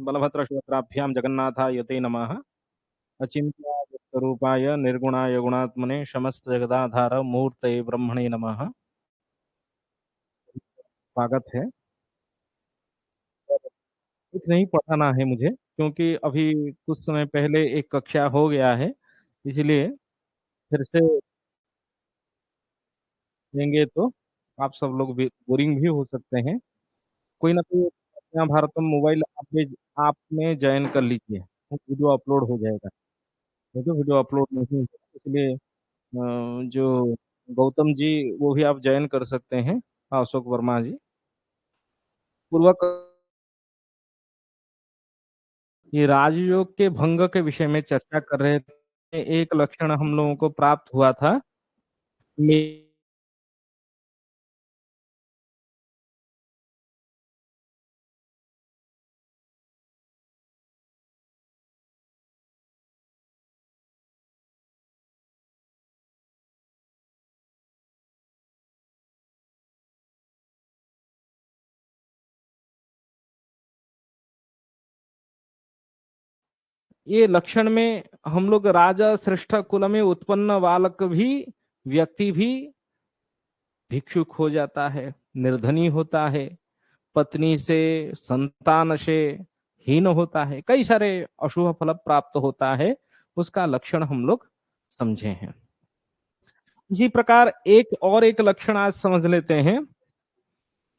बलभद्र सुभद्राभ्याम जगन्नाथाय ते नमः। अचिंत्य रूपाय निर्गुणाय गुणात्मने समस्त जगदाधार मूर्तये ब्रह्मणे नमः। स्वागत है। कुछ नहीं पढ़ाना है मुझे, क्योंकि अभी कुछ समय पहले एक कक्षा हो गया है, इसलिए फिर से देंगे तो आप सब लोग भी बोरिंग भी हो सकते हैं। कोई ना कोई महाभारतम मोबाइल आपने ज्वाइन कर लीजिए, वीडियो अपलोड हो जाएगा। देखो वीडियो अपलोड नहीं है, इसलिए जो गौतम जी वो भी आप ज्वाइन कर सकते हैं। अशोक वर्मा जी पूर्वक ये राजयोग के भंग के विषय में चर्चा कर रहे थे। एक लक्षण हम लोगों को प्राप्त हुआ था। ये लक्षण में हम लोग राजा श्रेष्ठ कुल में उत्पन्न बालक भी व्यक्ति भी भिक्षुक हो जाता है, निर्धनी होता है, पत्नी से संतान से हीन होता है, कई सारे अशुभ फल प्राप्त होता है। उसका लक्षण हम लोग समझे हैं। इसी प्रकार एक लक्षण आज समझ लेते हैं।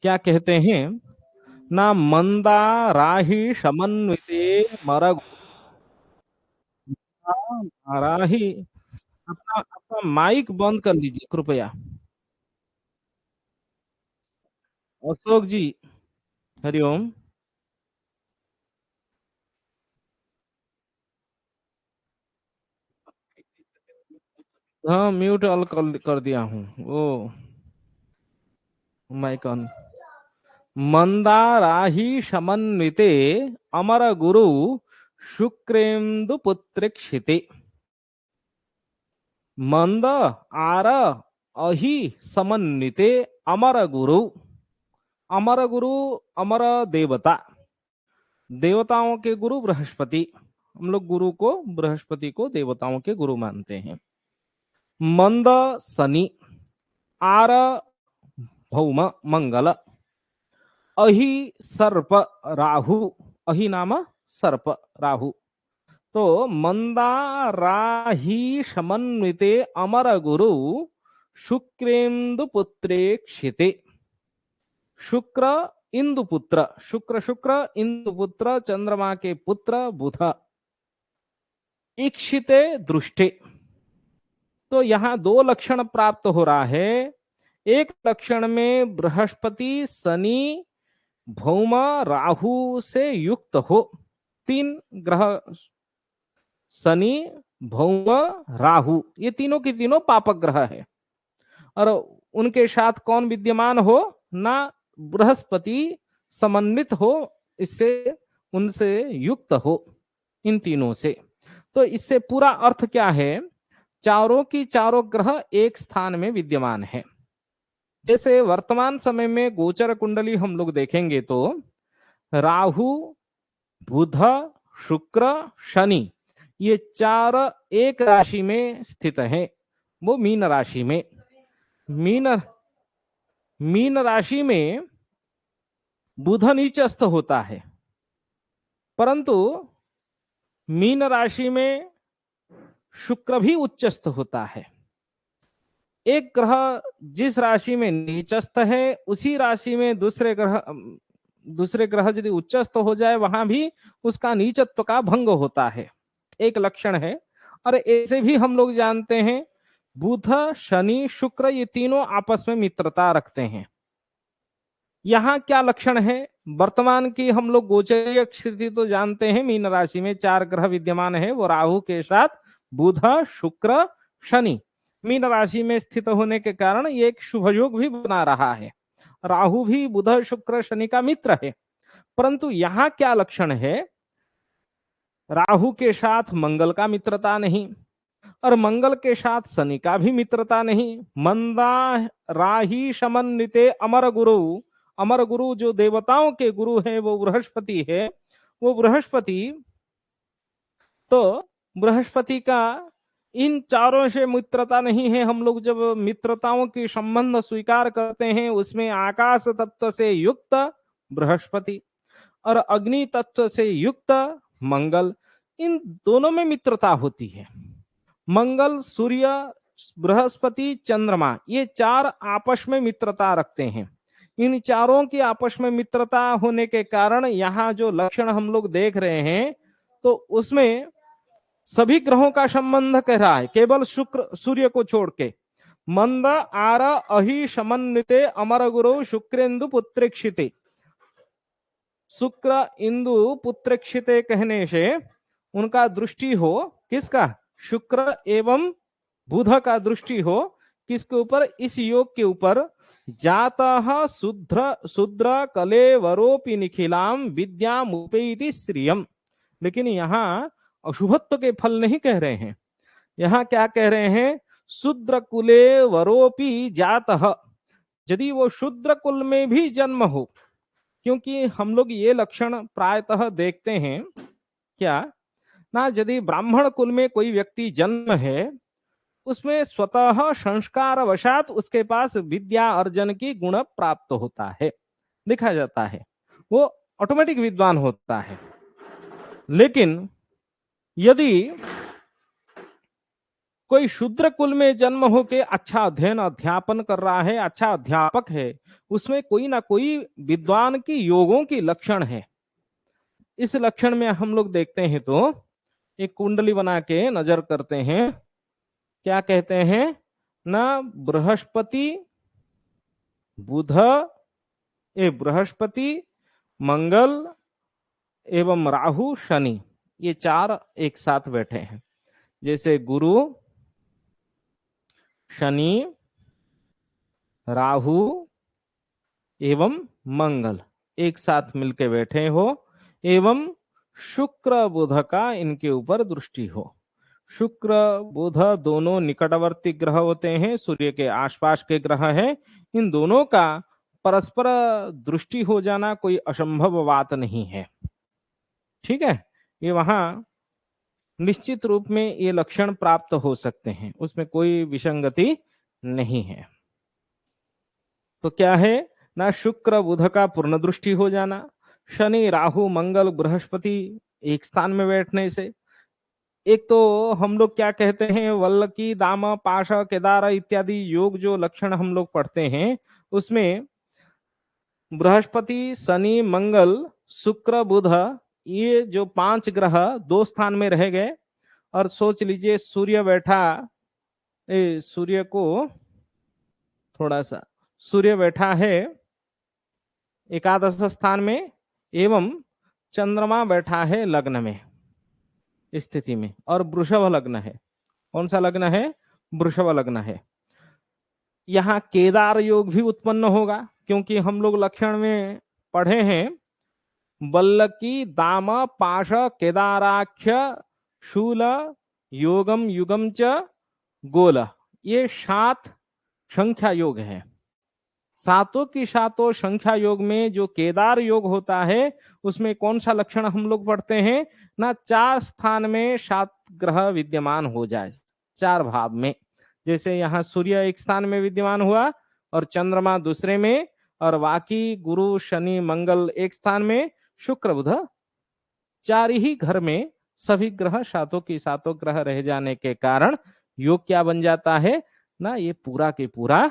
क्या कहते हैं ना, मंदा राही समन्विते मरग राही। अपना अपना माइक बंद कर लीजिए कृपया। अशोक जी, हरिओम। हाँ, म्यूट ऑल कर दिया हूँ वो माइक ऑन। मंदा राही समन्विते अमर गुरु शुक्रेन्दु पुत्रेक्षिते। मंद आर अहि समन्विते अमर गुरु। अमर गुरु, अमर देवता, देवताओं के गुरु बृहस्पति। हम लोग गुरु को, बृहस्पति को देवताओं के गुरु मानते हैं। मंद शनि, आर भौम मंगल, अहि सर्प राहु। अहि नाम सर्प राहु। तो मंदा राही समन्विते अमर गुरु शुक्रेन्दु पुत्रे क्षिते। शुक्र इंदुपुत्र, शुक्र शुक्र इंदुपुत्र, चंद्रमा के पुत्र बुध, इक्षिते दृष्टि। तो यहां दो लक्षण प्राप्त हो रहा है। एक लक्षण में बृहस्पति शनि भौम राहु से युक्त हो। तीन ग्रह, शनि भौम राहु, ये तीनों की तीनों पापक ग्रह है। और उनके साथ कौन विद्यमान हो ना, बृहस्पति समन्वित हो, इससे उनसे युक्त हो, इन तीनों से। तो इससे पूरा अर्थ क्या है, चारों की चारों ग्रह एक स्थान में विद्यमान है। जैसे वर्तमान समय में गोचर कुंडली हम लोग देखेंगे तो राहु, बुध, शुक्र, शनि, ये चार एक राशि में स्थित हैं। वो मीन राशि में, मीन मीन राशि में बुध नीचस्थ होता है, परंतु मीन राशि में शुक्र भी उच्चस्थ होता है। एक ग्रह जिस राशि में नीचस्थ है, उसी राशि में दूसरे ग्रह यदि उच्चस्थ हो जाए, वहां भी उसका नीचत्व का भंग होता है। एक लक्षण है। और ऐसे भी हम लोग जानते हैं, बुध शनि शुक्र ये तीनों आपस में मित्रता रखते हैं। यहाँ क्या लक्षण है, वर्तमान की हम लोग गोचरीय स्थिति तो जानते हैं, मीन राशि में चार ग्रह विद्यमान है, वो राहु के साथ बुध शुक्र शनि मीन राशि में स्थित होने के कारण ये एक शुभ योग भी बना रहा है। राहु भी बुध शुक्र शनि का मित्र है। परंतु यहाँ क्या लक्षण है, राहु के साथ मंगल का मित्रता नहीं, और मंगल के साथ शनि का भी मित्रता नहीं। मंदा राही समन्विते अमर गुरु, अमर गुरु जो देवताओं के गुरु है वो बृहस्पति है, वो बृहस्पति, तो बृहस्पति का इन चारों से मित्रता नहीं है। हम लोग जब मित्रताओं की संबंध स्वीकार करते हैं उसमें आकाश तत्व से युक्त बृहस्पति और अग्नि तत्व से युक्त मंगल, इन दोनों में मित्रता होती है। मंगल, सूर्य, बृहस्पति, चंद्रमा, ये चार आपस में मित्रता रखते हैं। इन चारों की आपस में मित्रता होने के कारण यहाँ जो लक्षण हम लोग देख रहे हैं तो उसमें सभी ग्रहों का संबंध कह रहा है, केवल शुक्र सूर्य को छोड़ के। मंद आर अहि समन्विते अमर गुरु शुक्रेन्दु पुत्रेक्षिते, शुक्र इंदु पुत्रेक्षिते कहने से उनका दृष्टि हो किसका, शुक्र एवं बुध का दृष्टि हो किसके ऊपर, इस योग के ऊपर। जातः शुद्र शुद्र कलेवरोपि निखिलाम विद्याम उपैति श्रियम। लेकिन यहाँ अशुभत्व के फल नहीं कह रहे हैं, यहाँ क्या कह रहे हैं, शूद्र कुले वरोपि जातः, यदि वो शूद्र कुल में भी जन्म हो, क्योंकि हम लोग ये लक्षण प्रायतः देखते हैं क्या ना, यदि ब्राह्मण कुल में कोई व्यक्ति जन्म है उसमें स्वतः संस्कार वशात उसके पास विद्या अर्जन की गुण प्राप्त होता है, देखा जाता है, वो ऑटोमेटिक विद्वान होता है। लेकिन यदि कोई शूद्र कुल में जन्म होके अच्छा अध्ययन अध्यापन कर रहा है, अच्छा अध्यापक है, उसमें कोई ना कोई विद्वान की योगों की लक्षण है। इस लक्षण में हम लोग देखते हैं तो एक कुंडली बना के नजर करते हैं, क्या कहते हैं ना, बृहस्पति बुध बृहस्पति मंगल एवं राहु शनि, ये चार एक साथ बैठे हैं। जैसे गुरु, शनि, राहु एवं मंगल एक साथ मिलके बैठे हो, एवं शुक्र बुध का इनके ऊपर दृष्टि हो। शुक्र बुध दोनों निकटवर्ती ग्रह होते हैं, सूर्य के आसपास के ग्रह हैं। इन दोनों का परस्पर दृष्टि हो जाना कोई असंभव बात नहीं है, ठीक है। ये वहां निश्चित रूप में ये लक्षण प्राप्त हो सकते हैं, उसमें कोई विसंगति नहीं है। तो क्या है ना, शुक्र बुध का पूर्ण दृष्टि हो जाना, शनि राहु मंगल बृहस्पति एक स्थान में बैठने से। एक तो हम लोग क्या कहते हैं, वल्लकी दाम पाश केदार इत्यादि योग जो लक्षण हम लोग पढ़ते हैं उसमें बृहस्पति शनि मंगल शुक्र बुध, ये जो पांच ग्रह दो स्थान में रह गए। और सोच लीजिए सूर्य बैठा, सूर्य को थोड़ा सा, सूर्य बैठा है एकादश स्थान में एवं चंद्रमा बैठा है लग्न में स्थिति में, और वृषभ लग्न है। कौन सा लग्न है, वृषभ लग्न है। यहाँ केदार योग भी उत्पन्न होगा, क्योंकि हम लोग लक्षण में पढ़े हैं बल्लकी दाम पाश केदाराख्य शूल योगम युगम च गोल, ये 7 संख्या योग है। सातों की सातों संख्या योग में जो केदार योग होता है उसमें कौन सा लक्षण हम लोग पढ़ते हैं ना, 4 स्थान में 7 ग्रह विद्यमान हो जाए, 4 भाव में। जैसे यहाँ सूर्य एक स्थान में विद्यमान हुआ और चंद्रमा दूसरे में, और बाकी गुरु शनि मंगल एक स्थान में, शुक्र बुध 4 ही घर में सभी ग्रह सातों की सातों ग्रह रह जाने के कारण योग क्या बन जाता है ना, ये पूरा के पूरा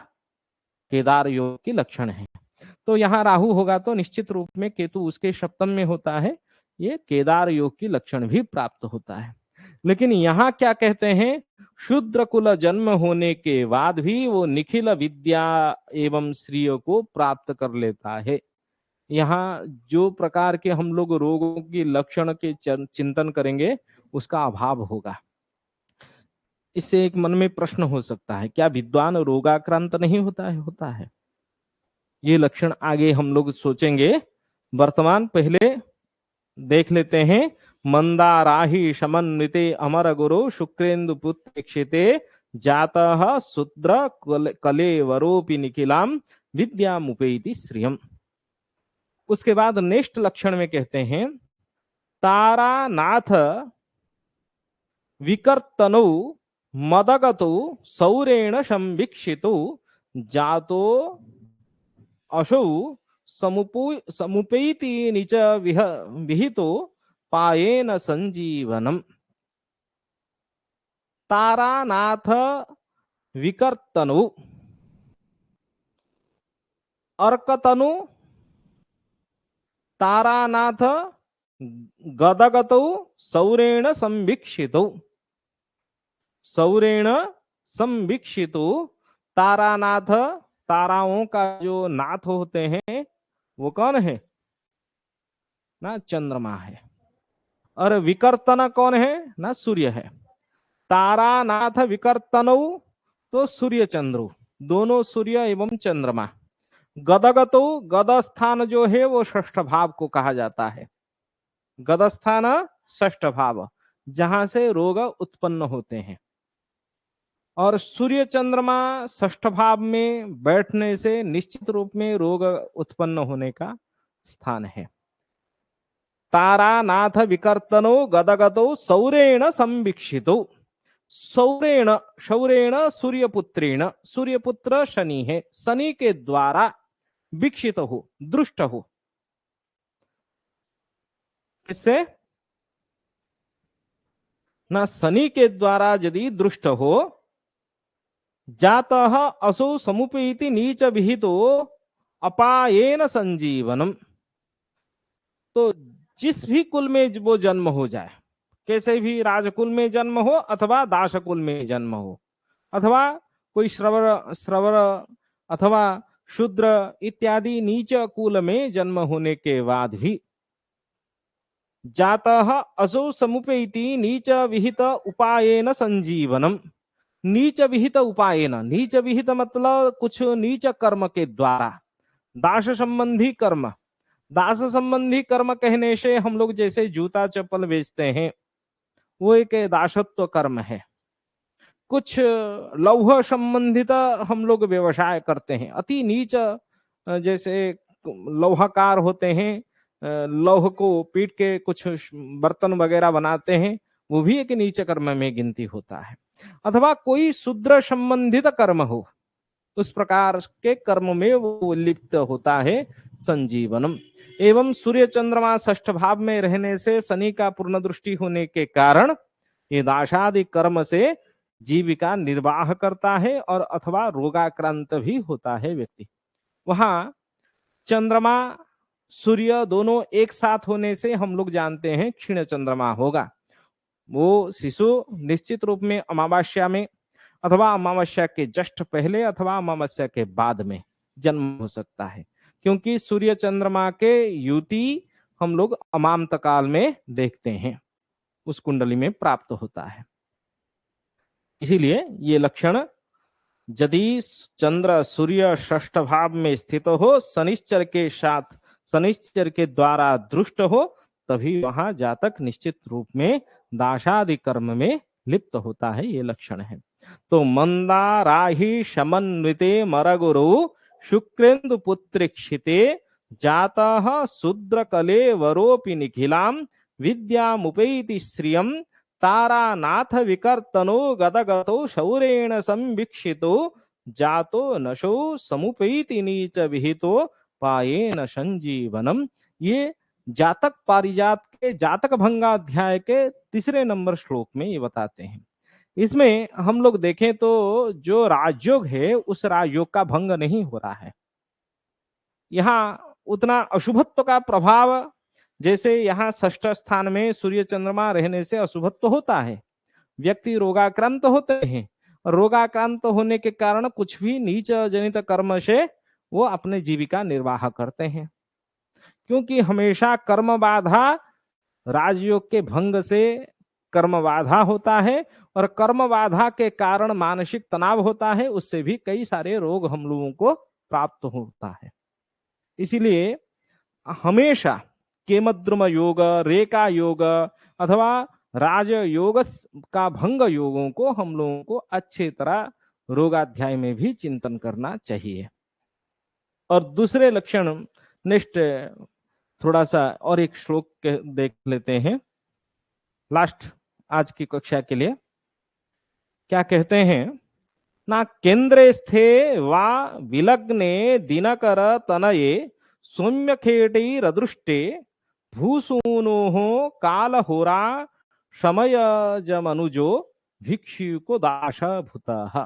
केदार योग की लक्षण है। तो यहाँ राहु होगा तो निश्चित रूप में केतु उसके सप्तम में होता है, ये केदार योग की लक्षण भी प्राप्त होता है। लेकिन यहाँ क्या कहते हैं, शूद्र कुल जन्म होने के बाद भी वो निखिल विद्या एवं श्री को प्राप्त कर लेता है। यहाँ जो प्रकार के हम लोग रोगों की लक्षण के चिंतन करेंगे उसका अभाव होगा। इससे एक मन में प्रश्न हो सकता है, क्या विद्वान रोगाक्रांत नहीं होता है? होता है। ये लक्षण आगे हम लोग सोचेंगे, वर्तमान पहले देख लेते हैं। मंदाराहि समन्विते अमर गुरु शुक्रेन्दु पुत्रेक्षिते जातः शूद्र कलेवरोपि निखिलाम विद्यामुपैति श्रियम। उसके बाद नेक्स्ट लक्षण में कहते हैं तारानाथ विकर्तनौ मदगतौ सौरेण संवीक्षितौ जातो असौ समुपैति निच विहितो पायेन संजीवनम। तारानाथ विकर्तनु अर्कतनु तारानाथ गदगतौ सौरेण संवीक्षितौ। सौरेण संवीक्षितौ तारानाथ, ताराओं का जो नाथ होते हैं वो कौन है ना, चंद्रमा है। और विकर्तन कौन है ना, सूर्य है। तारानाथ विकर्तनौ तो सूर्य चंद्र, दोनों सूर्य एवं चंद्रमा। गदगतो, गद स्थान जो है वो षष्ठ भाव को कहा जाता है। गद स्थान षष्ठ भाव, जहां से रोग उत्पन्न होते हैं। और सूर्य चंद्रमा षष्ठ भाव में बैठने से निश्चित रूप में रोग उत्पन्न होने का स्थान है। तारानाथ विकर्तनो गदगतो सौरेण संवीक्षितो। सौरेण, सौरेण सूर्यपुत्रेण, सूर्यपुत्र शनि है, शनि के द्वारा वीक्षित हो, दृष्ट हो। किससे ना, शनि के द्वारा यदि दृष्ट हो। जातः असौ समुपैति नीच विहितो अपायेन संजीवनम। तो जिस भी कुल में वो जन्म हो जाए, कैसे भी राजकुल में जन्म हो अथवा दासकुल में जन्म हो, अथवा कोई श्रवण अथवा शूद्र इत्यादि नीच कुल में जन्म होने के बाद भी जातः असौ समुपैति नीच विहित उपायेन संजीवनम। नीच विहित उपायेन, नीच विहित मतलब कुछ नीच कर्म के द्वारा, दास संबंधी कर्म। दास संबंधी कर्म कहने से हम लोग जैसे जूता चप्पल बेचते हैं, वो एक दासत्व कर्म है। कुछ लौह संबंधित हम लोग व्यवसाय करते हैं, अति नीच, जैसे लौहकार होते हैं, लौह को पीट के कुछ बर्तन वगैरह बनाते हैं, वो भी एक नीच कर्म में गिनती होता है। अथवा कोई शूद्र संबंधित कर्म हो, उस प्रकार के कर्म में वो लिप्त होता है संजीवनम। एवं सूर्य चंद्रमा षष्ठ भाव में रहने से शनि का पूर्ण दृष्टि होने के कारण ये दासादि कर्म से जीविका निर्वाह करता है, और अथवा रोगाक्रांत भी होता है व्यक्ति। वहां चंद्रमा सूर्य दोनों एक साथ होने से हम लोग जानते हैं क्षीण चंद्रमा होगा। वो शिशु निश्चित रूप में अमावस्या में अथवा अमावस्या के जस्ट पहले अथवा अमावस्या के बाद में जन्म हो सकता है, क्योंकि सूर्य चंद्रमा के युति हम लोग अमांत काल में देखते हैं, उस कुंडली में प्राप्त होता है। इसीलिए ये लक्षण, यदि चंद्र सूर्य षष्ठ भाव में स्थित हो, शनिश्चर के साथ, शनिश्चर के द्वारा दृष्ट हो, तभी वहां जातक निश्चित रूप में दासादि कर्म में लिप्त होता है। ये लक्षण है। तो मंदाराहि समन्विते मरगुरु शुक्रेन्दु पुत्रीक्षिते जातः शूद्रकले वरोपि निखिलां विद्यामुपैति श्रियं तारानाथ विकर्तनो गदगतो शौरेण संवीक्षितो जातो नशो समुपैति नीच विहितो पायेन संजीवनम। ये जातक पारिजात के जातक भंगाध्याय के 3 नंबर श्लोक में ये बताते हैं। इसमें हम लोग देखें तो जो राजयोग है उस राजयोग का भंग नहीं हो रहा है। यहाँ उतना अशुभत्व का प्रभाव, जैसे यहाँ षष्ठ स्थान में सूर्य चंद्रमा रहने से अशुभत्व होता है, व्यक्ति रोगाक्रांत होते हैं, रोगाक्रांत होने के कारण कुछ भी नीच जनित कर्म से वो अपने जीविका निर्वाह करते हैं। क्योंकि हमेशा कर्म बाधा राजयोग के भंग से कर्म बाधा होता है, और कर्म बाधा के कारण मानसिक तनाव होता है, उससे भी कई सारे रोग हम लोगों को प्राप्त होता है। इसीलिए हमेशा केमद्रुम योग, रेखा योग अथवा राजयोग का भंग योगों को हम लोगों को अच्छे तरह रोगाध्याय में भी चिंतन करना चाहिए। और दूसरे लक्षण नेक्स्ट थोड़ा सा और एक श्लोक देख लेते हैं लास्ट आज की कक्षा के लिए। क्या कहते हैं ना, केंद्रे स्थे वा विलग्ने दिनकर तनये सौम्यखेटैरदृष्टे भूसूनोः कालहोरा शमयजमनुजो भिक्षुको दाशभूतः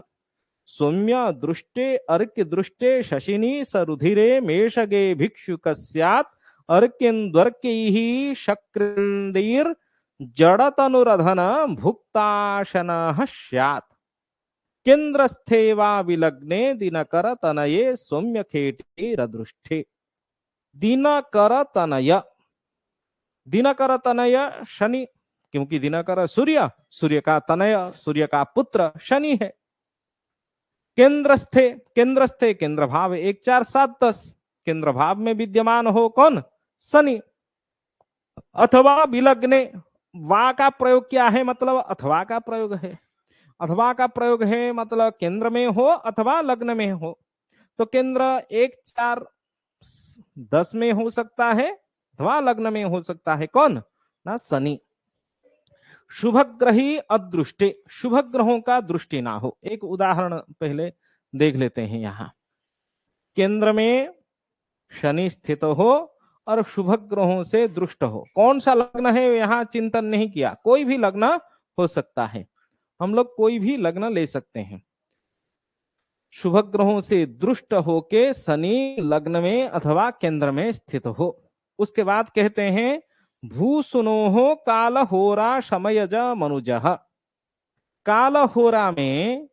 सौम्य दृष्टे अर्क्य दृष्टे शशिनी सरुधिरे मेषगे भिक्षुक स्यात् अर्क्यन्द्वर्क्यैः शक्रिन्द्रैर् जडतनुरधन भुक्ताशनः स्यात् केन्द्रस्थे वा विलग्ने दिनकर तनये सौम्यखेटैरदृष्टे। दिनकर तनय, दिनकर तनय शनि, क्योंकि दिनकर सूर्य, सूर्य का तनय, सूर्य का पुत्र शनि है। केंद्रस्थे, केंद्रस्थे केंद्र भाव 1 4 7 10, केंद्र भाव में विद्यमान हो कौन? शनि। अथवा विलग्ने, वा का प्रयोग क्या है? मतलब अथवा का प्रयोग है। अथवा का प्रयोग है मतलब केंद्र में हो अथवा लग्न में हो। तो केंद्र 1 4 10 में हो सकता है अथवा लग्न में हो सकता है। कौन? ना शनि। शुभग्रही अदृष्टे, शुभ ग्रहों का दृष्टि ना हो। एक उदाहरण पहले देख लेते हैं। यहां केंद्र में शनि स्थित हो और शुभ ग्रहों से दृष्ट हो। कौन सा लग्न है यहां चिंतन नहीं किया, कोई भी लग्न हो सकता है, हम लोग कोई भी लग्न ले सकते हैं। शुभ ग्रहों से दृष्ट होके शनि लग्न में अथवा केंद्र में स्थित हो। उसके बाद कहते हैं भूसुनोः कालहोरा शमयज मनुजः। कालहोरा में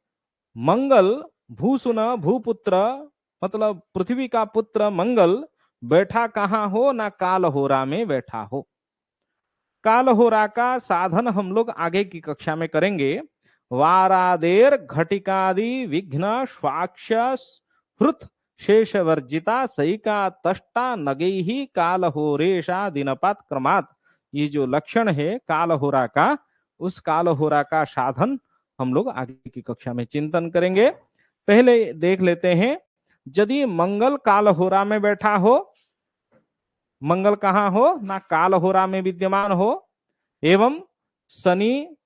मंगल, भूसुन भूपुत्र मतलब पृथ्वी का पुत्र मंगल बैठा कहां हो? ना कालहोरा में बैठा हो। कालहोरा का साधन हम लोग आगे की कक्षा में करेंगे। वारादेर घटिकादि विघ्न स्वाक्ष हृत शेष वर्जिता सईका तष्टा नगैहि कालहोरेशा दिनपात क्रमात्। ये जो लक्षण है कालहोरा का, उस कालहोरा का साधन हम लोग आगे की कक्षा में चिंतन करेंगे। पहले देख लेते हैं, यदि मंगल कालहोरा में बैठा हो, मंगल कहां हो? ना कालहोरा में विद्यमान हो, एवं शनि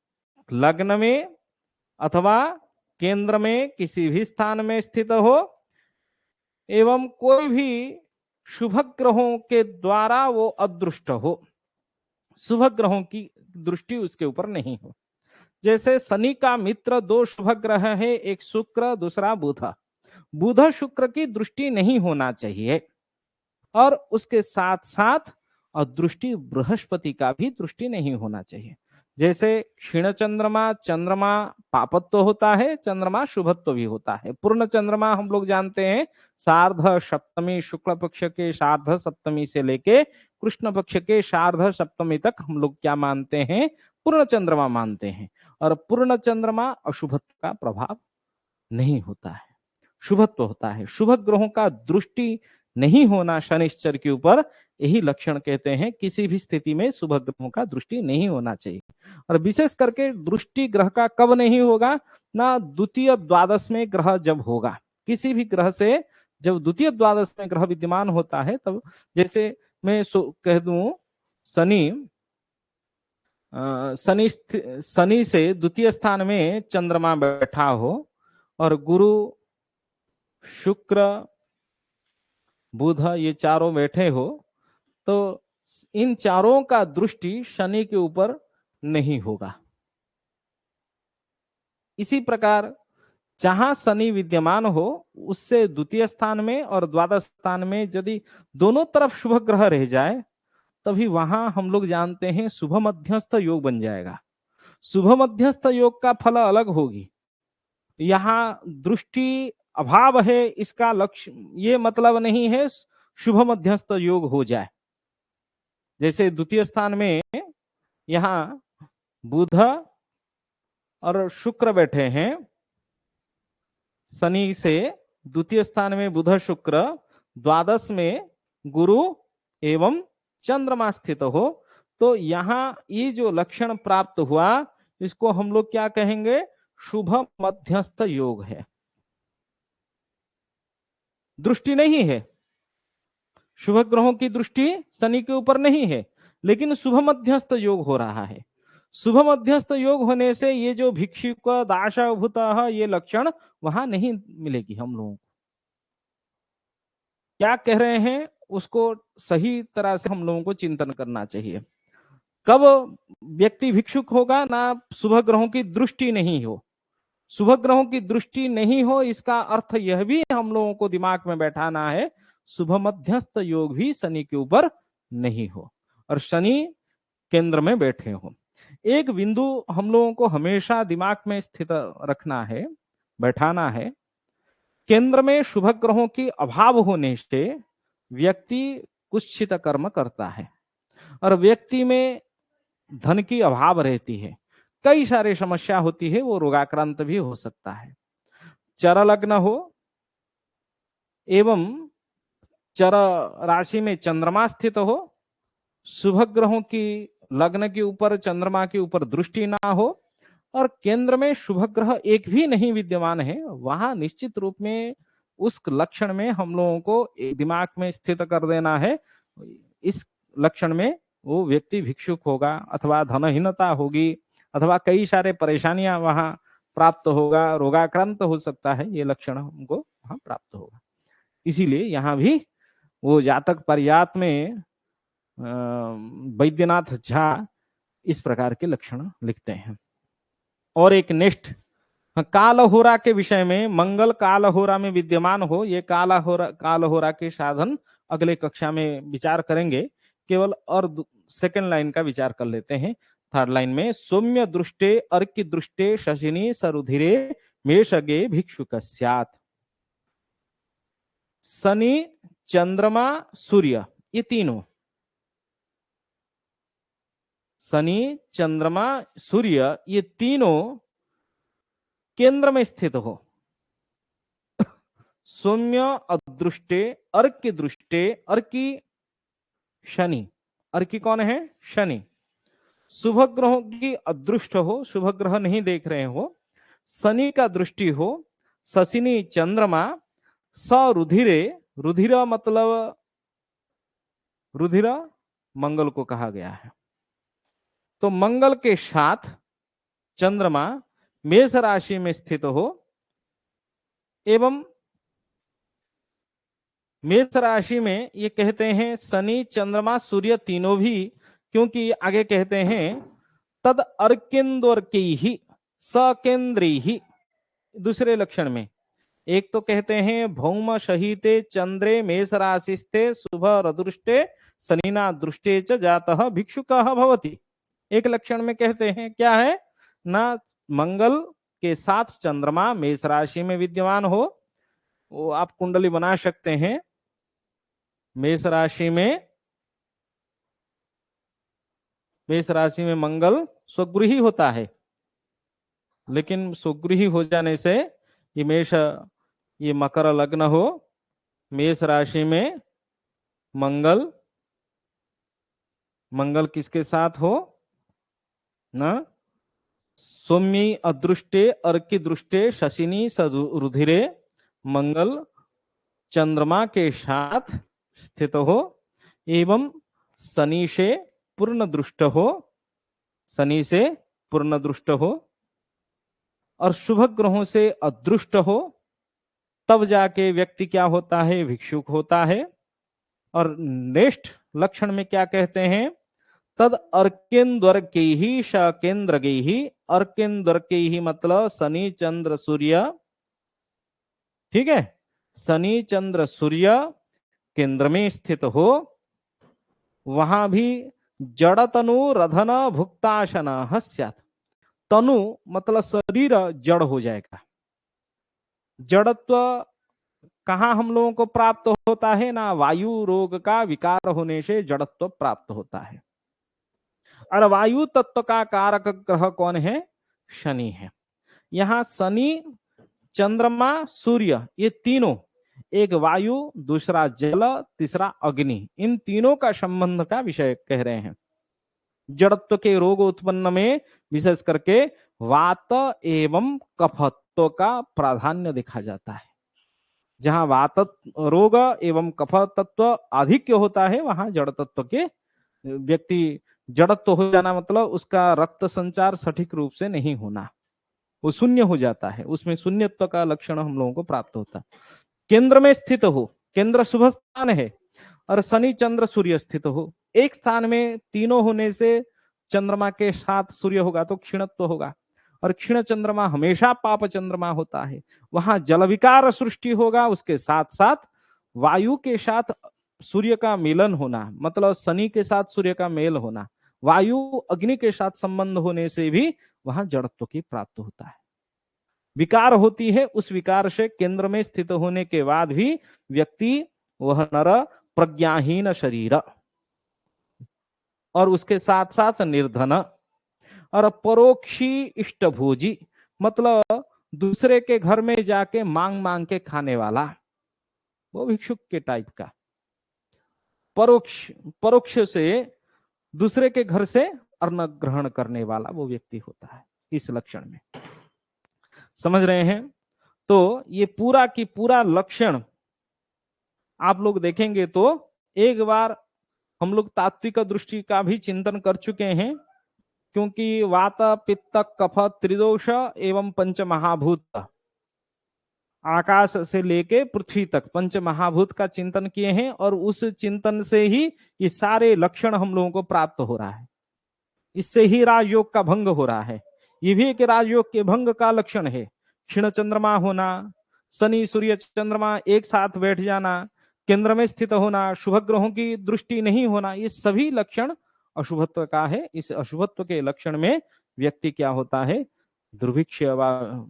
लग्न में अथवा केंद्र में किसी भी स्थान में स्थित हो, एवं कोई भी शुभ ग्रहों के द्वारा वो अदृष्ट हो, शुभ ग्रहों की दृष्टि उसके ऊपर नहीं हो। जैसे शनि का मित्र 2 शुभ ग्रह है, एक शुक्र दूसरा बुध। बुध शुक्र की दृष्टि नहीं होना चाहिए, और उसके साथ साथ दृष्टि बृहस्पति का भी दृष्टि नहीं होना चाहिए। जैसे क्षीण चंद्रमा, चंद्रमा पापत्व होता है, चंद्रमा शुभत्व भी होता है। पूर्ण चंद्रमा हम लोग जानते हैं सार्ध सप्तमी, शुक्ल पक्ष के सार्ध सप्तमी से लेके कृष्ण पक्ष के सार्ध सप्तमी तक हम लोग क्या मानते हैं? पूर्ण चंद्रमा मानते हैं। और पूर्ण चंद्रमा अशुभत्व का प्रभाव नहीं होता है, शुभत्व होता है। शुभ ग्रहों का दृष्टि नहीं होना शनिश्चर के ऊपर, यही लक्षण कहते हैं। किसी भी स्थिति में शुभ ग्रहों का दृष्टि नहीं होना चाहिए। और विशेष करके दृष्टि ग्रह का कब नहीं होगा? ना द्वितीय द्वादश में ग्रह जब होगा। किसी भी ग्रह से जब द्वितीय द्वादश में ग्रह विद्यमान होता है, तब जैसे मैं कह दूं शनि, शनि से द्वितीय स्थान में चंद्रमा बैठा हो और गुरु शुक्र बुध ये चारों बैठे हो, तो इन चारों का दृष्टि शनि के ऊपर नहीं होगा। इसी प्रकार जहां शनि विद्यमान हो, उससे द्वितीय स्थान में और द्वादश स्थान में यदि दोनों तरफ शुभ ग्रह रह जाए, तभी वहां हम लोग जानते हैं शुभ मध्यस्थ योग बन जाएगा। शुभ मध्यस्थ योग का फल अलग होगी। यहां दृष्टि अभाव है, इसका लक्ष्य ये मतलब नहीं है शुभ मध्यस्थ योग हो जाए। जैसे द्वितीय स्थान में यहां बुध और शुक्र बैठे हैं, शनि से द्वितीय स्थान में बुध शुक्र, द्वादश में गुरु एवं चंद्रमा स्थित हो, तो यहां ये जो लक्षण प्राप्त हुआ, इसको हम लोग क्या कहेंगे? शुभ मध्यस्थ योग है। दृष्टि नहीं है, शुभ ग्रहों की दृष्टि शनि के ऊपर नहीं है, लेकिन शुभ मध्यस्थ योग हो रहा है। शुभ मध्यस्थ योग होने से ये जो भिक्षुक दाशभूत ये लक्षण वहां नहीं मिलेगी हम लोगों को। क्या कह रहे हैं उसको सही तरह से हम लोगों को चिंतन करना चाहिए। कब व्यक्ति भिक्षुक होगा ना शुभ ग्रहों की दृष्टि नहीं हो। शुभ ग्रहों की दृष्टि नहीं हो इसका अर्थ यह भी हम लोगों को दिमाग में बैठाना है, शुभ मध्यस्थ योग भी शनि के ऊपर नहीं हो और शनि केंद्र में बैठे हो। एक बिंदु हम लोगों को हमेशा दिमाग में स्थित रखना है, बैठाना है। केंद्र में शुभ ग्रहों की अभाव होने से व्यक्ति कुत्सित कर्म करता है और व्यक्ति में धन की अभाव रहती है, कई सारी समस्या होती है, वो रोगाक्रांत भी हो सकता है। चर लग्न हो एवं चर राशि में चंद्रमा स्थित हो, शुभ ग्रहों की लग्न के ऊपर चंद्रमा के ऊपर दृष्टि ना हो और केंद्र में शुभ ग्रह एक भी नहीं विद्यमान है, वहां निश्चित रूप में उस लक्षण में हम लोगों को दिमाग में स्थित कर देना है। इस लक्षण में वो व्यक्ति भिक्षुक होगा अथवा धनहीनता होगी अथवा कई सारे परेशानियां वहां प्राप्त होगा, रोगाक्रांत हो सकता है, ये लक्षण हमको वहां प्राप्त होगा। इसीलिए यहाँ भी वो जातक पर्यात में वैद्यनाथ झा इस प्रकार के लक्षण लिखते हैं। और एक नेक्स्ट कालहोरा के विषय में, मंगल कालहोरा में विद्यमान हो, ये कालहोरा के साधन अगले कक्षा में विचार करेंगे। केवल और सेकंड लाइन का विचार कर लेते हैं। थर्ड लाइन में सौम्य दृष्टे अर्क दृष्टे शशिनी सरुधिरे मेषगे भिक्षुक स्यात्। शनि चंद्रमा सूर्य ये तीनों, शनि चंद्रमा सूर्य ये तीनों केंद्र में स्थित हो, सौम्य अदृष्टे अर्क दृष्टे, अर्की शनि, अर्की कौन है शनि, शुभ ग्रहों की अदृष्ट हो, शुभ ग्रह नहीं देख रहे हो, शनि का दृष्टि हो, शशिनी चंद्रमा, सरुधिरे, रुधिर मतलब रुधिर मंगल को कहा गया है, तो मंगल के साथ चंद्रमा मेष राशि में स्थित हो एवं मेष राशि में ये कहते हैं शनि चंद्रमा सूर्य तीनों भी, क्योंकि आगे कहते हैं तद अर्केन्द्वर्की ही सकेंद्री ही। दूसरे लक्षण में एक तो कहते हैं भौम शहीते चंद्रे मेष राशिस्ते शुभ रदृष्टे शनिना दृष्टे च जातः भिक्षुकः भवति। एक लक्षण में कहते हैं क्या है ना, मंगल के साथ चंद्रमा मेष राशि में विद्यमान हो, वो आप कुंडली बना सकते हैं। मेष राशि में मंगल स्वगृही होता है, लेकिन स्वगृही हो जाने से ये मेष, ये मकर लग्न हो, मेष राशि में मंगल किसके साथ हो ना, सौम्य अदृष्टे अर्की दृष्टे शशिनी सरुधिरे, मंगल चंद्रमा के साथ स्थित हो एवं शनि से पूर्ण दृष्ट हो, शनि से पूर्ण दृष्ट हो और शुभ ग्रहों से अदृष्ट हो, तब जाके व्यक्ति क्या होता है भिक्षुक होता है। और नेक्स्ट लक्षण में क्या कहते हैं, तद अर्केन्द्वर्के ही शकेन्द्रगे ही, अर्केन्द्वर्के ही मतलब शनि चंद्र सूर्य, ठीक है, शनि चंद्र सूर्य केंद्र में स्थित हो, वहां भी जड़ तनु रधन भुक्ताशन हस्यात, तनु मतलब शरीर जड़ हो जाएगा। जड़त्व कहां हम लोगों को प्राप्त होता है ना, वायु रोग का विकार होने से जड़त्व प्राप्त होता है। और वायु तत्व का कारक ग्रह कौन है, शनि है। यहां शनि चंद्रमा सूर्य ये तीनों, एक वायु दूसरा जल तीसरा अग्नि, इन तीनों का संबंध का विषय कह रहे हैं। जड़त्व के रोग उत्पन्न में विशेष करके वात एवं कफत्व का प्राधान्य देखा जाता है। जहां वात रोग एवं कफ तत्व आधिक्य होता है, वहां जड़ तत्व के व्यक्ति, जड़त्व हो जाना मतलब उसका रक्त संचार सटीक रूप से नहीं होना, वो शून्य हो जाता है, उसमें शून्यत्व का लक्षण हम लोगों को प्राप्त होता है। केंद्र में स्थित हो, केंद्र शुभ स्थान है, और शनि चंद्र सूर्य स्थित हो, एक स्थान में तीनों होने से चंद्रमा के साथ सूर्य होगा तो क्षीणत्व होगा, और क्षीण चंद्रमा हमेशा पाप चंद्रमा होता है। वहां जल विकार सृष्टि होगा, उसके साथ साथ वायु के साथ सूर्य का मिलन होना, मतलब शनि के साथ सूर्य का मेल होना, वायु अग्नि के साथ संबंध होने से भी वहां जड़त्व की प्राप्त होता है। विकार होती है, उस विकार से केंद्र में स्थित होने के बाद भी व्यक्ति वह नर प्रज्ञाहीन शरीर, और उसके साथ साथ निर्धन, और परोक्षी इष्टभोजी, मतलब दूसरे के घर में जाके मांग मांग के खाने वाला, वो भिक्षुक के टाइप का। परोक्ष, परोक्ष से दूसरे के घर से अन्न ग्रहण करने वाला वो व्यक्ति होता है इस लक्षण में। समझ रहे हैं? तो ये पूरा की पूरा लक्षण आप लोग देखेंगे तो एक बार हम लोग तात्विक दृष्टि का भी चिंतन कर चुके हैं, क्योंकि वात पित्त कफ त्रिदोष एवं पंच महाभूत, आकाश से लेके पृथ्वी तक पंच महाभूत का चिंतन किए हैं, और उस चिंतन से ही ये सारे लक्षण हम लोगों को प्राप्त हो रहा है। इससे ही राजयोग का भंग हो रहा है। ये भी एक राजयोग के भंग का लक्षण है। क्षीण चंद्रमा होना, शनि सूर्य चंद्रमा एक साथ बैठ जाना, केंद्र में स्थित होना, शुभ ग्रहों की दृष्टि नहीं होना, ये सभी लक्षण अशुभत्व का है। इस अशुभत्व के लक्षण में व्यक्ति क्या होता है? दुर्भिक्ष व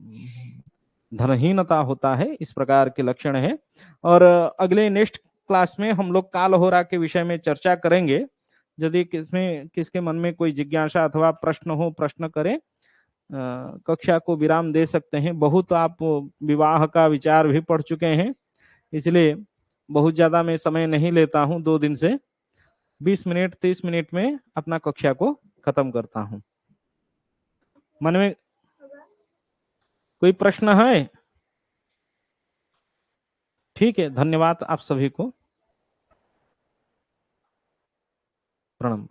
धनहीनता होता है, इस प्रकार के लक्षण है। और अगले नेक्स्ट क्लास में हम लोग कालहोरा के विषय में चर्चा करेंगे। यदि किसके मन में कोई जिज्ञासा अथवा प्रश्न हो, प्रश्न करें, कक्षा को विराम दे सकते हैं। बहुत आप विवाह का विचार भी पढ़ चुके हैं, इसलिए बहुत ज्यादा मैं समय नहीं लेता हूं। 2 दिन से 20 मिनट 30 मिनट में अपना कक्षा को खत्म करता हूं। मन में कोई प्रश्न है? ठीक है, धन्यवाद आप सभी को। प्रणाम।